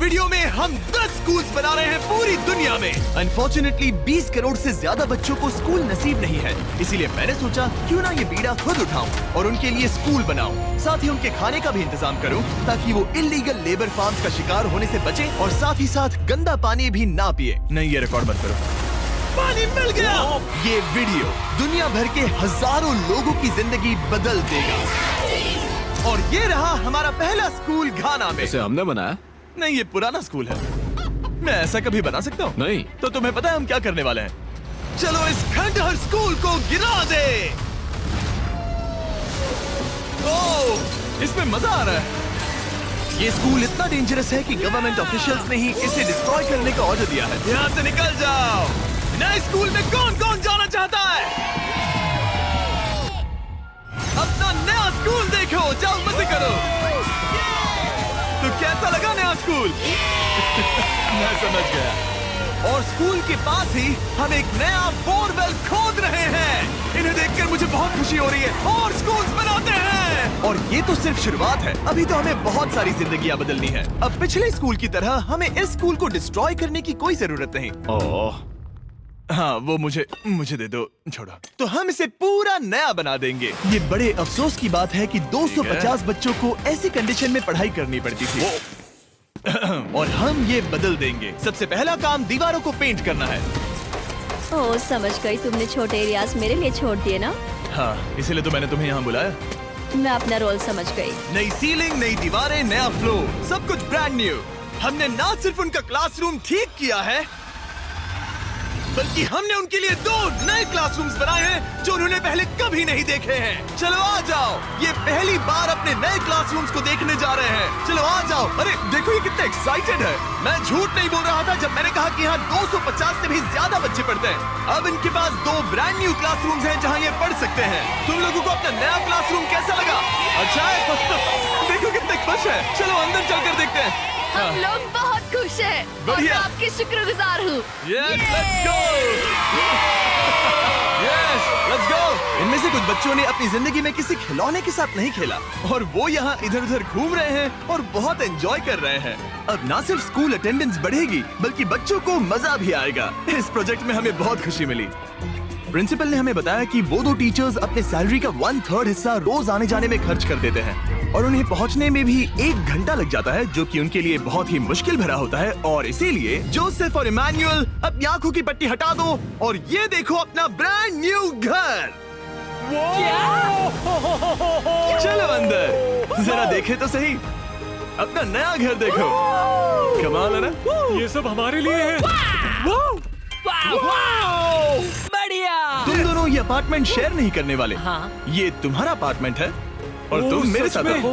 Video में हम 10 schools बना रहे हैं पूरी दुनिया में। अनफॉर्चुनेटली 20 करोड़ से ज्यादा बच्चों को स्कूल नसीब नहीं है, इसीलिए मैंने सोचा क्यों ना ये बीड़ा खुद उठाऊं और उनके लिए स्कूल बनाऊं। साथ ही उनके खाने का भी इंतजाम करूं ताकि वो इल्लीगल लेबर फार्म्स का शिकार होने से बचे और साथ ही साथ गंदा पानी भी ना पिए। नहीं, ये रिकॉर्ड मत करो। पानी मिल गया। ये वीडियो दुनिया भर के हजारों लोगों की जिंदगी बदल देगा। और ये रहा हमारा पहला स्कूल घाना में। इसे हमने बनाया? नहीं, ये पुराना स्कूल है। मैं ऐसा कभी बना सकता हूँ? नहीं। तो तुम्हें पता है हम क्या करने वाले हैं? चलो इस खंडहर स्कूल को गिरा दे। ओह, इसमें मजा आ रहा है। ये स्कूल इतना डेंजरस है कि गवर्नमेंट ऑफिशियल्स ने ही इसे डिस्ट्रॉय करने का ऑर्डर दिया है। यहाँ से निकल जाओ। नए स्कूल में कौन कौन जाना चाहता है? अपना नया स्कूल देखो, जाओ मजे करो। तो कैसा लगा नया स्कूल? मैं समझ गया। और स्कूल के पास ही हम एक नया बोरवेल खोद रहे हैं। इन्हें देखकर मुझे बहुत खुशी हो रही है। और स्कूल बनाते हैं। और ये तो सिर्फ शुरुआत है, अभी तो हमें बहुत सारी जिंदगियां बदलनी है। अब पिछले स्कूल की तरह हमें इस स्कूल को डिस्ट्रॉय करने की कोई जरूरत नहीं। ओह, हाँ, वो मुझे दे दो, छोड़ो। तो हम इसे पूरा नया बना देंगे। ये बड़े अफसोस की बात है कि 250 बच्चों को ऐसी कंडीशन में पढ़ाई करनी पड़ती थी। और हम ये बदल देंगे। सबसे पहला काम दीवारों को पेंट करना है। ओह, समझ गई। तुमने छोटे एरियाज मेरे लिए छोड़ दिए ना? हाँ, इसीलिए तो मैंने तुम्हें यहाँ बुलाया। मैं अपना रोल समझ गई। नई सीलिंग, नई दीवारें, नया फ्लोर, सब कुछ ब्रांड न्यू। हमने ना सिर्फ उनका क्लासरूम ठीक किया है, बल्कि हमने उनके लिए 2 नए क्लासरूम्स बनाए हैं जो उन्होंने पहले कभी नहीं देखे हैं। चलो आ जाओ, ये पहली बार अपने नए क्लासरूम्स को देखने जा रहे हैं। चलो आ जाओ। अरे देखो, ये कितना एक्साइटेड है। मैं झूठ नहीं बोल रहा था जब मैंने कहा कि यहाँ 250 से भी ज्यादा बच्चे पढ़ते हैं। अब इनके पास 2 ब्रांड न्यू क्लासरूम्स हैं जहाँ ये पढ़ सकते हैं। तुम लोगों को अपना नया क्लासरूम कैसा लगा? अच्छा है? देखो कितने खुश है। चलो अंदर चलकर देखते हैं। हम लोग बहुत खुश हैं और मैं आपकी शुक्रगुजार हूँ। Yes, let's go! Yes, let's go! इनमें से कुछ बच्चों ने अपनी जिंदगी में किसी खिलौने के साथ नहीं खेला और वो यहाँ इधर उधर घूम रहे हैं और बहुत एंजॉय कर रहे हैं। अब ना सिर्फ स्कूल अटेंडेंस बढ़ेगी बल्कि बच्चों को मजा भी आएगा। इस प्रोजेक्ट में हमें बहुत खुशी मिली। प्रिंसिपल ने हमें बताया कि वो 2 टीचर्स अपने सैलरी का 1/3 हिस्सा रोज आने जाने में खर्च कर देते हैं और उन्हें पहुंचने में भी 1 घंटा लग जाता है, जो कि उनके लिए बहुत ही मुश्किल भरा होता है। और इसीलिए जोसेफ और इमैनुअल अपनी आंखों की पट्टी हटा दो और ये देखो अपना ब्रांड न्यू घर। चलो अंदर जरा देखे तो सही, अपना नया घर देखो। कमाल है ना? ये सब हमारे लिए है। बढ़िया। तुम दोनों ये अपार्टमेंट शेयर नहीं करने वाले। हाँ। ये तुम्हारा अपार्टमेंट है और तुम मेरे साथ हो।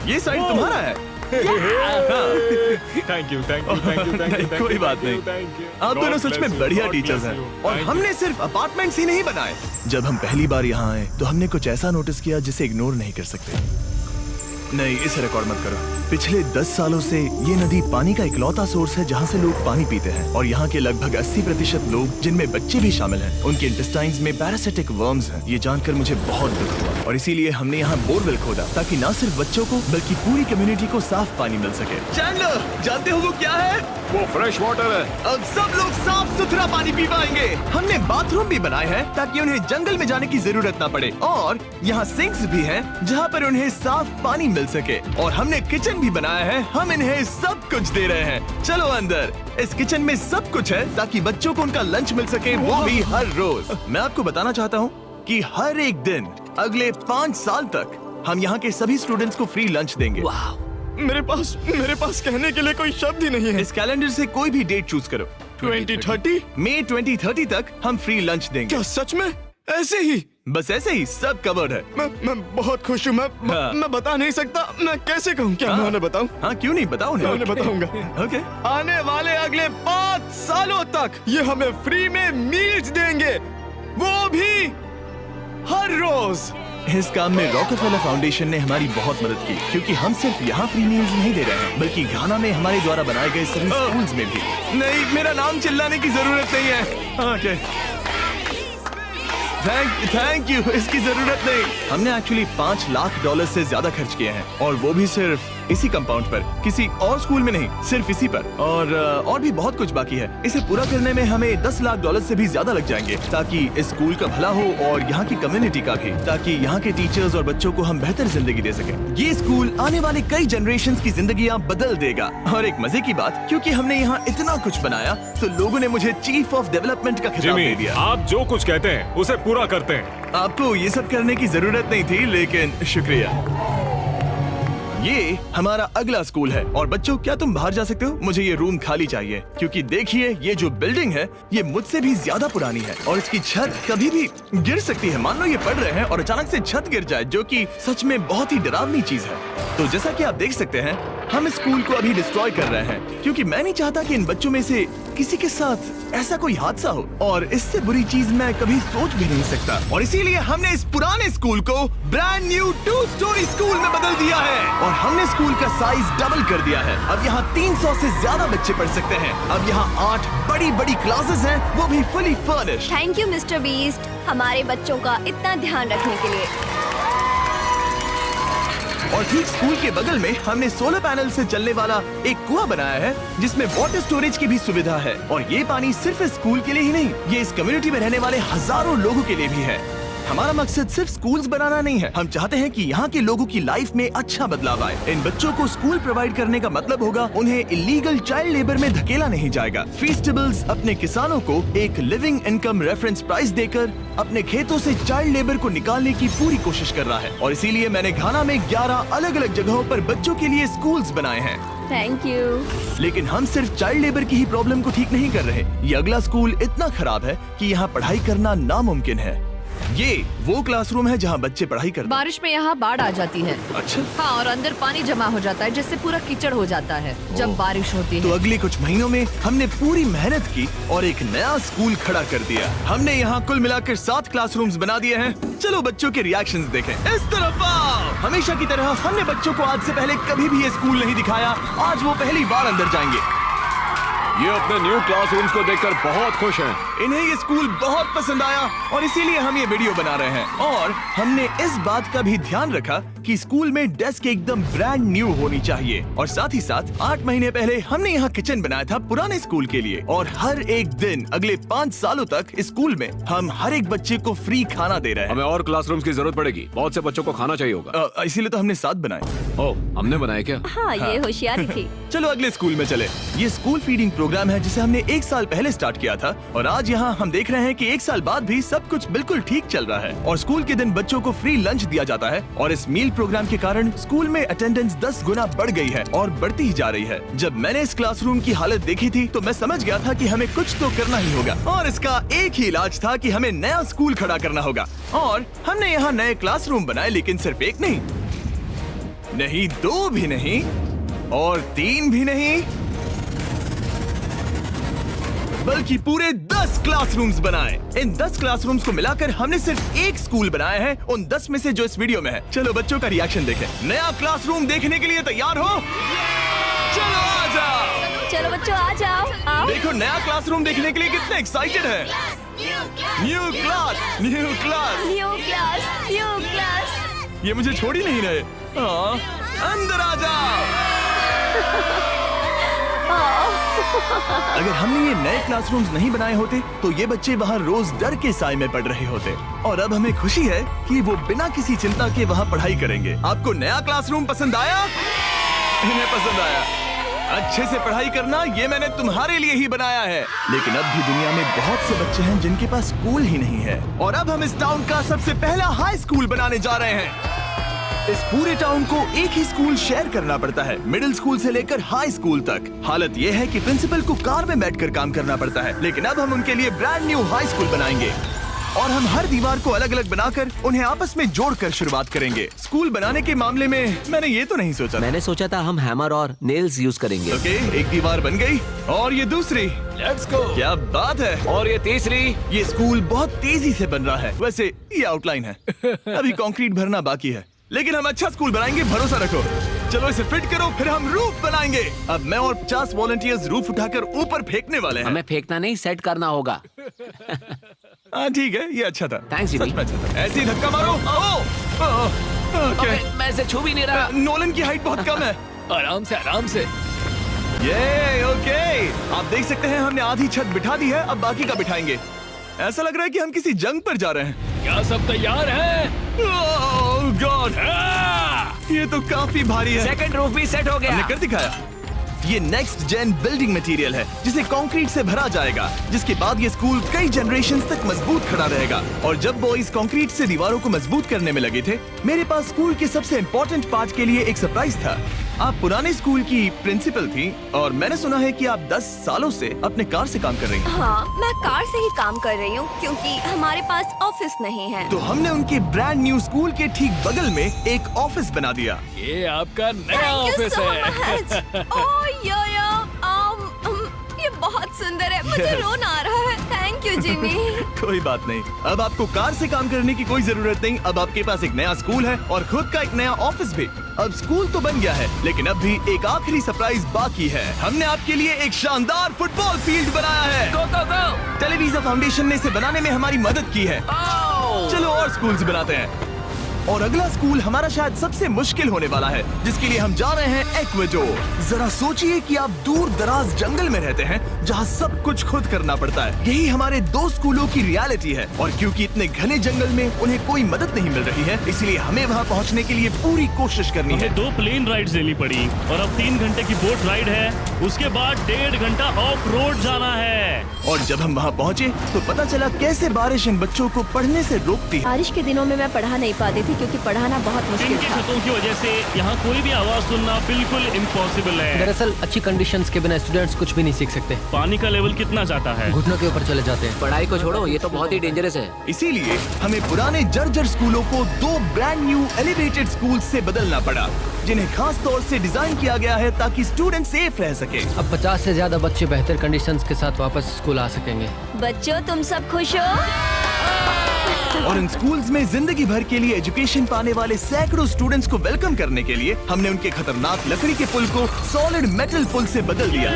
ये साइड तुम्हारा है। Thank you, thank you, thank you, thank you. कोई बात नहीं। आप दोनों सच में बढ़िया टीचर्स हैं। और हमने सिर्फ अपार्टमेंट्स ही नहीं बनाए। जब हम पहली बार यहाँ आए तो हमने कुछ ऐसा नोटिस किया जिसे इग्नोर नहीं कर सकते। नहीं, इसे रिकॉर्ड मत करो। पिछले 10 सालों से ये नदी पानी का इकलौता सोर्स है जहाँ से लोग पानी पीते हैं और यहाँ के लगभग 80% लोग, जिनमें बच्चे भी शामिल हैं, उनके इंटेस्टाइन्स में पैरासिटिक वर्म्स हैं। ये जानकर मुझे बहुत दुख हुआ और इसीलिए हमने यहाँ बोरवेल खोदा ताकि न सिर्फ बच्चों को बल्कि पूरी कम्युनिटी को साफ पानी मिल सके। चैंडलर, जानते हो वो क्या है? वो फ्रेश वाटर है। अब सब लोग साफ सुथरा पानी पी पाएंगे। हमने बाथरूम भी बनाए हैं ताकि उन्हें जंगल में जाने की जरूरत ना पड़े और यहाँ सिंक्स भी हैं जहाँ पर उन्हें साफ पानी मिल सके। और हमने किचन भी बनाया है। हम इन्हें सब कुछ दे रहे हैं। चलो अंदर। इस किचन में सब कुछ है ताकि बच्चों को उनका लंच मिल सके, वो भी हर रोज। मैं आपको बताना चाहता हूँ कि हर एक दिन अगले 5 साल तक हम यहाँ के सभी स्टूडेंट्स को फ्री लंच देंगे। मेरे पास कहने के लिए कोई शब्द ही नहीं है। इस कैलेंडर से कोई भी डेट चूज करो। 2030? मई 2030 तक हम फ्री लंच देंगे। क्या सच में? ऐसे ही? बस ऐसे ही, सब कवर्ड है। मैं बहुत खुश हूँ। मैं बता नहीं सकता। मैं कैसे कहूँ? क्या मैं उन्हें बताऊँ? हाँ, क्यों नहीं, बताओ उन्हें। मैं उन्हें बताऊंगा। ओके। आने वाले अगले 5 सालों तक ये हमें फ्री में मील्स देंगे, वो भी हर रोज। इस काम में रॉकफेलर फाउंडेशन ने हमारी बहुत मदद की क्योंकि हम सिर्फ यहाँ फ्री मील्स नहीं दे रहे हैं बल्कि घाना में हमारे द्वारा बनाए गए सभी स्कूल्स में भी। नहीं, मेरा नाम चिल्लाने की जरूरत नहीं है। ओके, थैंक यू, इसकी जरूरत नहीं। हमने एक्चुअली $5 लाख से ज्यादा खर्च किए हैं और वो भी सिर्फ इसी कंपाउंड पर, किसी और स्कूल में नहीं, सिर्फ इसी पर। और भी बहुत कुछ बाकी है। इसे पूरा करने में हमें $10 लाख से भी ज्यादा लग जाएंगे, ताकि इस स्कूल का भला हो और यहाँ की कम्युनिटी का भी, ताकि यहाँ के टीचर्स और बच्चों को हम बेहतर जिंदगी दे सके। ये स्कूल आने वाले कई जनरेशंस की जिंदगियाँ बदल देगा। और एक मजे की बात, क्योंकि हमने यहाँ इतना कुछ बनाया, तो लोगों ने मुझे चीफ ऑफ डेवलपमेंट का खिताब दे जिमी, दिया। आप जो कुछ कहते हैं उसे पूरा करते हैं। आपको ये सब करने की जरूरत नहीं थी, लेकिन शुक्रिया। ये हमारा अगला स्कूल है। और बच्चों, क्या तुम बाहर जा सकते हो? मुझे ये रूम खाली चाहिए, क्योंकि देखिए ये जो बिल्डिंग है ये मुझसे भी ज्यादा पुरानी है और इसकी छत कभी भी गिर सकती है। मान लो ये पढ़ रहे हैं और अचानक से छत गिर जाए, जो कि सच में बहुत ही डरावनी चीज है। तो जैसा कि आप देख सकते हैं, हम इस स्कूल को अभी डिस्ट्रॉय कर रहे हैं, क्योंकि मैं नहीं चाहता कि इन बच्चों में से किसी के साथ ऐसा कोई हादसा हो, और इससे बुरी चीज मैं कभी सोच भी नहीं सकता। और इसीलिए हमने इस पुराने स्कूल को ब्रांड न्यू 2 स्टोरी स्कूल में बदल दिया है, और हमने स्कूल का साइज डबल कर दिया है। अब यहाँ 300 से ज्यादा बच्चे पढ़ सकते हैं। अब यहाँ 8 बड़ी बड़ी क्लासेस हैं, वो भी fully furnished. Thank you mister beast, हमारे बच्चों का इतना ध्यान रखने के लिए। और ठीक स्कूल के बगल में हमने सोलर पैनल से चलने वाला एक कुआं बनाया है, जिसमें वाटर स्टोरेज की भी सुविधा है। और ये पानी सिर्फ इस स्कूल के लिए ही नहीं, ये इस कम्युनिटी में रहने वाले हजारों लोगों के लिए भी है। हमारा मकसद सिर्फ स्कूल्स बनाना नहीं है, हम चाहते हैं कि यहाँ के लोगों की लाइफ में अच्छा बदलाव आए। इन बच्चों को स्कूल प्रोवाइड करने का मतलब होगा उन्हें इलीगल चाइल्ड लेबर में धकेला नहीं जाएगा। फीस्टेबल्स अपने किसानों को एक लिविंग इनकम रेफरेंस प्राइस देकर अपने खेतों से चाइल्ड लेबर को निकालने की पूरी कोशिश कर रहा है। और इसीलिए मैंने घाना में 11 अलग अलग जगहों पर बच्चों के लिए स्कूल्स बनाए हैं। Thank you. लेकिन हम सिर्फ चाइल्ड लेबर की ही प्रॉब्लम को ठीक नहीं कर रहे। ये अगला स्कूल इतना खराब है कि यहाँ पढ़ाई करना नामुमकिन है। ये वो क्लासरूम है जहाँ बच्चे पढ़ाई करते हैं। बारिश में यहाँ बाढ़ आ जाती है। अच्छा, हाँ, और अंदर पानी जमा हो जाता है, जिससे पूरा कीचड़ हो जाता है जब बारिश होती तो है। अगले कुछ महीनों में हमने पूरी मेहनत की और एक नया स्कूल खड़ा कर दिया। हमने यहाँ कुल मिलाकर 7 क्लासरूम्स बना दिए हैं। चलो बच्चों के रिएक्शंस देखें। इस तरफ आओ। हमेशा की तरह हमने बच्चों को आज से पहले कभी भी ये स्कूल नहीं दिखाया। आज वो पहली बार अंदर जाएंगे। ये अपने न्यू क्लासरूम्स को देखकर बहुत खुश हैं। इन्हें ये स्कूल बहुत पसंद आया और इसीलिए हम ये वीडियो बना रहे हैं। और हमने इस बात का भी ध्यान रखा कि स्कूल में डेस्क एकदम ब्रांड न्यू होनी चाहिए। और साथ ही साथ 8 महीने पहले हमने यहाँ किचन बनाया था पुराने स्कूल के लिए। और हर एक दिन अगले 5 सालों तक स्कूल में हम हर एक बच्चे को फ्री खाना दे रहे हैं। हमें और क्लासरूम्स की जरूरत पड़ेगी, बहुत से बच्चों को खाना चाहिए होगा। इसीलिए तो हमने 7 बनाए। ओह, हमने बनाए क्या? हाँ, ये होशियारी थी। चलो अगले स्कूल में चले। ये स्कूल फीडिंग प्रोग्राम है जिसे हमने 1 साल पहले स्टार्ट किया था। और आज यहाँ हम देख रहे हैं कि 1 साल बाद भी सब कुछ बिल्कुल ठीक चल रहा है। और स्कूल के दिन बच्चों को फ्री लंच दिया जाता है। और इस मील प्रोग्राम के कारण स्कूल में अटेंडेंस 10 गुना बढ़ गई है और बढ़ती ही जा रही है। जब मैंने इस क्लासरूम की हालत देखी थी तो मैं समझ गया था कि हमें कुछ तो करना ही होगा। और इसका एक ही इलाज था कि हमें नया स्कूल खड़ा करना होगा। और हमने यहाँ नए क्लासरूम बनाए, लेकिन सिर्फ 1 नहीं, 2 भी नहीं, और 3 भी नहीं, बल्कि पूरे 10 क्लासरूम्स बनाए। इन 10 क्लासरूम्स को मिलाकर हमने सिर्फ एक स्कूल बनाया है, उन 10 में से जो इस वीडियो में है। चलो बच्चों का रिएक्शन देखें। नया क्लासरूम देखने के लिए तैयार हो? चलो आ जाओ। चलो बच्चों आ जाओ, आओ। देखो नया क्लासरूम देखने के लिए कितने एक्साइटेड है। New class, new class, new class, new class. ये मुझे छोड़ ही नहीं रहे। हाँ, अंदर आ जाओ। अगर हमने ये नए क्लासरूम्स नहीं बनाए होते तो ये बच्चे वहाँ रोज डर के साए में पढ़ रहे होते। और अब हमें खुशी है कि वो बिना किसी चिंता के वहाँ पढ़ाई करेंगे। आपको नया क्लासरूम पसंद आया? इन्हें पसंद आया। अच्छे से पढ़ाई करना ये मैंने तुम्हारे लिए ही बनाया है। लेकिन अब भी दुनिया में बहुत से बच्चे हैं जिनके पास स्कूल ही नहीं है। और अब हम इस टाउन का सबसे पहला हाई स्कूल बनाने जा रहे हैं। इस पूरे टाउन को एक ही स्कूल शेयर करना पड़ता है, मिडिल स्कूल से लेकर हाई स्कूल तक। हालत ये है कि प्रिंसिपल को कार में बैठकर काम करना पड़ता है। लेकिन अब हम उनके लिए ब्रांड न्यू हाई स्कूल बनाएंगे। और हम हर दीवार को अलग अलग बनाकर उन्हें आपस में जोड़कर शुरुआत करेंगे। स्कूल बनाने के मामले में मैंने ये तो नहीं सोचा। मैंने सोचा था हम हैमर और नेल्स यूज करेंगे। ओके, एक दीवार बन गई और ये दूसरी। Let's go. क्या बात है। और ये तीसरी। ये स्कूल बहुत तेजी से बन रहा है। वैसे ये आउटलाइन है, अभी कंक्रीट भरना बाकी है, लेकिन हम अच्छा स्कूल बनाएंगे, भरोसा रखो। चलो इसे फिट करो, फिर हम रूफ बनाएंगे। अब मैं और 50 वॉलंटियर्स रूफ उठाकर ऊपर फेंकने वाले हैं। हमें फेंकना नहीं, सेट करना होगा। हाँ ठीक है, ये अच्छा था। Thanks, सच Jimmy। में अच्छा था। ऐसे ही धक्का मारो। ओह, ओह, ओह, ओके, मैं इसे छू भी नहीं रहा। नोलन की हाइट बहुत कम है। आराम से आराम से। ये ओके, आप देख सकते हैं हमने आधी छत बिठा दी है, अब बाकी का बिठाएंगे। ऐसा लग रहा है कि हम किसी जंग पर जा रहे हैं। क्या सब तैयार है? ओह गॉड, ये तो काफी भारी है। सेकंड रूफ भी सेट हो गया। हमने कर दिखाया। ये नेक्स्ट जेन बिल्डिंग मटेरियल है जिसे कंक्रीट से भरा जाएगा, जिसके बाद ये स्कूल कई जनरेशंस तक मजबूत खड़ा रहेगा। और जब बॉयज कंक्रीट से दीवारों को मजबूत करने में लगे थे, मेरे पास स्कूल के सबसे इम्पोर्टेंट पार्ट के लिए एक सरप्राइज था। आप पुराने स्कूल की प्रिंसिपल थी और मैंने सुना है कि आप 10 सालों से अपने कार से काम कर रही हैं। हाँ, मैं कार से ही काम कर रही हूँ क्योंकि हमारे पास ऑफिस नहीं है। तो हमने उनके ब्रांड न्यू स्कूल के ठीक बगल में एक ऑफिस बना दिया। ये आपका नया Thank you ऑफिस so है। much. Oh, ये बहुत सुंदर है, मुझे रोना आ रहा है। Thank you Jimmy. कोई बात नहीं, अब आपको कार से काम करने की कोई जरूरत नहीं। अब आपके पास एक नया स्कूल है और खुद का एक नया ऑफिस भी। अब स्कूल तो बन गया है, लेकिन अब भी एक आखिरी सरप्राइज बाकी है। हमने आपके लिए एक शानदार फुटबॉल फील्ड बनाया है। गो गो गो। टेलीविजन फाउंडेशन ने इसे बनाने में हमारी मदद की है। चलो और स्कूल्स बनाते हैं। और अगला स्कूल हमारा शायद सबसे मुश्किल होने वाला है, जिसके लिए हम जा रहे हैं एक्वेडोर। जरा सोचिए कि आप दूर दराज जंगल में रहते हैं जहां सब कुछ खुद करना पड़ता है। यही हमारे 2 स्कूलों की रियलिटी है। और क्योंकि इतने घने जंगल में उन्हें कोई मदद नहीं मिल रही है, इसलिए हमें वहां पहुंचने के लिए पूरी कोशिश करनी है। 2 प्लेन राइड्स लेनी पड़ी और अब 3 घंटे की बोट राइड है। उसके बाद 1.5 घंटा ऑफ रोड जाना है। और जब हम वहां पहुंचे तो पता चला कैसे बारिश इन बच्चों को पढ़ने से रोकती है। बारिश के दिनों में मैं पढ़ा नहीं पाती थी क्योंकि पढ़ाना बहुत मुश्किल इनकी था। छतों की वजह से यहाँ कोई भी आवाज सुनना बिल्कुल इम्पॉसिबल है। दरअसल अच्छी कंडीशंस के बिना स्टूडेंट्स कुछ भी नहीं सीख सकते। पानी का लेवल कितना जाता है? घुटनों के ऊपर चले जाते हैं। पढ़ाई को छोड़ो, ये तो बहुत ही डेंजरस है। इसीलिए हमें पुराने जर्जर स्कूलों को 2 ब्रांड न्यू एलिवेटेड स्कूल से बदलना पड़ा, जिन्हें खास तौर से डिजाइन किया गया है ताकि स्टूडेंट सेफ रह सके। अब 50 से ज्यादा बच्चे बेहतर कंडीशंस के साथ वापस स्कूल आ सकेंगे। बच्चों, तुम सब खुश हो? और इन स्कूल्स में जिंदगी भर के लिए एजुकेशन पाने वाले सैकड़ों स्टूडेंट्स को वेलकम करने के लिए हमने उनके खतरनाक लकड़ी के पुल को सॉलिड मेटल पुल से बदल दिया।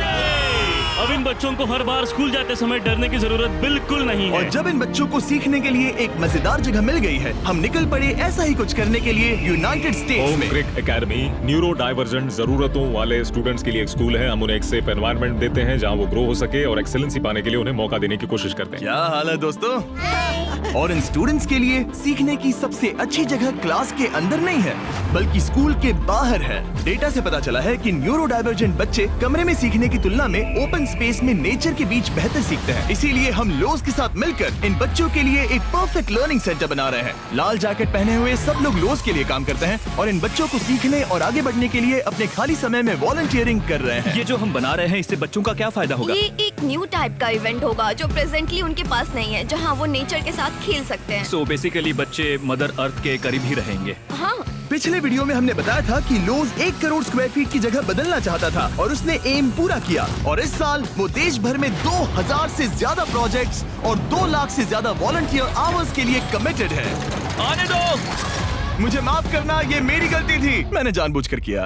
अब इन बच्चों को हर बार स्कूल जाते समय डरने की जरूरत बिल्कुल नहीं है। और जब इन बच्चों को सीखने के लिए एक मजेदार जगह मिल गई है, हम निकल पड़े ऐसा ही कुछ करने के लिए यूनाइटेड स्टेट्स होम में। क्रिक एकेडमी न्यूरो डाइवर्जेंट जरूरतों वाले स्टूडेंट्स के लिए एक स्कूल है। हम उन्हें एक सेफ एनवायरनमेंट देते हैं जहां वो ग्रो हो सके और एक्सेलेंसी पाने के लिए उन्हें मौका देने की कोशिश करते हैं। क्या हाल है दोस्तों? और इन स्टूडेंट्स के लिए सीखने की सबसे अच्छी जगह क्लास के अंदर नहीं है, बल्कि स्कूल के बाहर है। डेटा से पता चला है कि न्यूरो डाइवर्जेंट बच्चे कमरे में सीखने की तुलना में ओपन स्पेस में नेचर के बीच बेहतर सीखते हैं। इसीलिए हम लोज के साथ मिलकर इन बच्चों के लिए एक परफेक्ट लर्निंग सेंटर बना रहे हैं। लाल जैकेट पहने हुए सब लोग लोज के लिए काम करते हैं और इन बच्चों को सीखने और आगे बढ़ने के लिए अपने खाली समय में वॉलंटियरिंग कर रहे हैं। ये जो हम बना रहे हैं, इससे बच्चों का क्या फायदा होगा? ये एक न्यू टाइप का इवेंट होगा जो प्रेजेंटली उनके पास नहीं है, जहाँ वो नेचर के साथ खेल सकते हैं। सो बेसिकली बच्चे मदर अर्थ के करीब ही रहेंगे। हाँ, पिछले वीडियो में हमने बताया था कि लोज 1 करोड़ स्क्वायर फीट की जगह बदलना चाहता था और उसने एम पूरा किया। और इस साल वो देश भर में 2000 से ज्यादा प्रोजेक्ट्स और 2 लाख से ज्यादा वॉलंटियर आवर्स के लिए कमिटेड है। आने दो। मुझे माफ करना, ये मेरी गलती थी, मैंने जानबूझकर किया।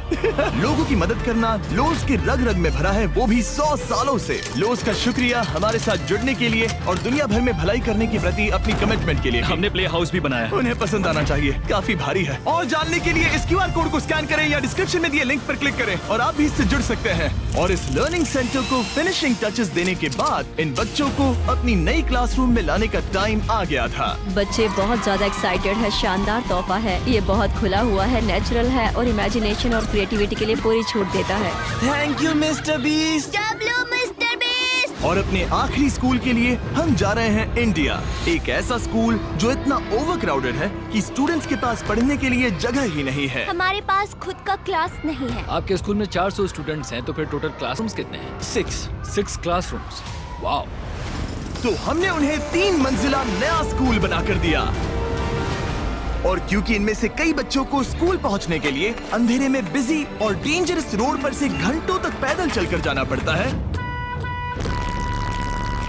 लोगों की मदद करना लोज के रग रग में भरा है, वो भी 100 सालों से। लोज का शुक्रिया हमारे साथ जुड़ने के लिए और दुनिया भर में भलाई करने के प्रति अपनी कमिटमेंट के लिए। हमने प्ले हाउस भी बनाया है। उन्हें पसंद आना चाहिए, काफी भारी है। और जानने के लिए इस QR कोड को स्कैन करें या डिस्क्रिप्शन में दिए लिंक पर क्लिक करें और आप भी इससे जुड़ सकते हैं। और इस लर्निंग सेंटर को फिनिशिंग टचेस देने के बाद इन बच्चों को अपनी नई क्लासरूम में लाने का टाइम आ गया था। बच्चे बहुत ज्यादा एक्साइटेड है। शानदार तोहफा है, ये बहुत खुला हुआ है, नेचुरल है और इमेजिनेशन और क्रिएटिविटी के लिए पूरी छूट देता है। Thank you mister beast. Mister beast. और अपने आखिरी स्कूल के लिए हम जा रहे हैं इंडिया। एक ऐसा स्कूल जो इतना ओवरक्राउडेड है कि स्टूडेंट्स के पास पढ़ने के लिए जगह ही नहीं है। हमारे पास खुद का क्लास नहीं है। आपके स्कूल में 400 स्टूडेंट्स हैं, तो फिर टोटल क्लासरूम्स कितने हैं? 6 क्लासरूम्स। वाओ। तो हमने उन्हें 3 मंजिला नया स्कूल बना कर दिया। और क्योंकि इनमें से कई बच्चों को स्कूल पहुंचने के लिए अंधेरे में बिजी और डेंजरस रोड पर से घंटों तक पैदल चलकर जाना पड़ता है,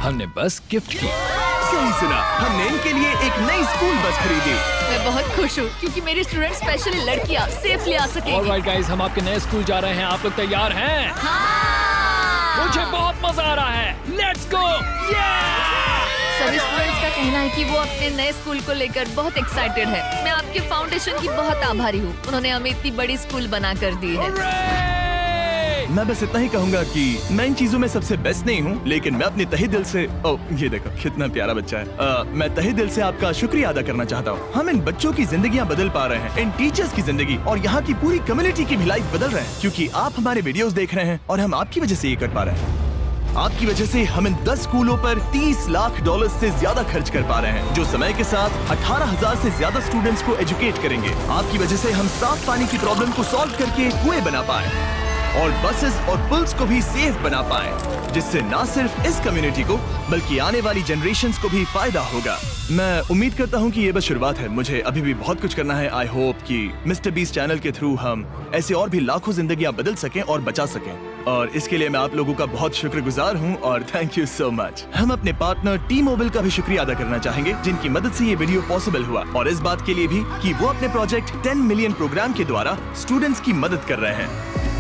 हमने बस गिफ्ट की। सही सुना, हमने इनके लिए एक नई स्कूल बस खरीदी। मैं बहुत खुश हूँ क्योंकि मेरी स्टूडेंट स्पेशली लड़कियाँ सेफली आ सकेंगी। ऑलराइट गाइस, हम आपके नए स्कूल जा रहे हैं। आप लोग तैयार हैं? हाँ! मुझे बहुत मजा आ रहा है। Let's go. सभी स्टूडेंट्स का कहना है कि वो अपने नए स्कूल को लेकर बहुत एक्साइटेड है। मैं आपके फाउंडेशन की बहुत आभारी हूँ, उन्होंने हमें इतनी बड़ी स्कूल बना कर दी है। मैं बस इतना ही कहूंगा कि मैं इन चीजों में सबसे बेस्ट नहीं हूँ, लेकिन मैं अपने तहे दिल से ये देखो कितना प्यारा बच्चा है। मैं तहे दिल से आपका शुक्रिया अदा करना चाहता हूँ। हम इन बच्चों की जिंदगियाँ बदल पा रहे हैं, इन टीचर्स की जिंदगी और यहाँ की पूरी कम्युनिटी की भी लाइफ बदल रहे हैं, क्योंकि आप हमारे वीडियोस देख रहे हैं और हम आपकी वजह से ये कर पा रहे हैं। आपकी वजह से हम इन 10 स्कूलों पर $30 लाख से ज्यादा खर्च कर पा रहे हैं, जो समय के साथ 18,000 से ज्यादा स्टूडेंट्स को एजुकेट करेंगे। आपकी वजह से हम साफ पानी की प्रॉब्लम को सॉल्व करके कुएं बना पाए और बसेस और पुल्स को भी सेफ बना पाए, जिससे न सिर्फ इस कम्युनिटी को बल्कि आने वाली जनरेशंस को भी फायदा होगा। मैं उम्मीद करता हूँ कि ये बस शुरुआत है, मुझे अभी भी बहुत कुछ करना है। आई होप कि मिस्टर बीस्ट चैनल के थ्रू हम ऐसे और भी लाखों जिंदगियां बदल सकें और बचा सकें, और इसके लिए मैं आप लोगों का बहुत शुक्रगुजार हूँ और थैंक यू सो मच। हम अपने पार्टनर टी मोबाइल का भी शुक्रिया अदा करना चाहेंगे, जिनकी मदद से ये वीडियो पॉसिबल हुआ, और इस बात के लिए भी कि वो अपने प्रोजेक्ट 10 मिलियन प्रोग्राम के द्वारा स्टूडेंट्स की मदद कर रहे हैं।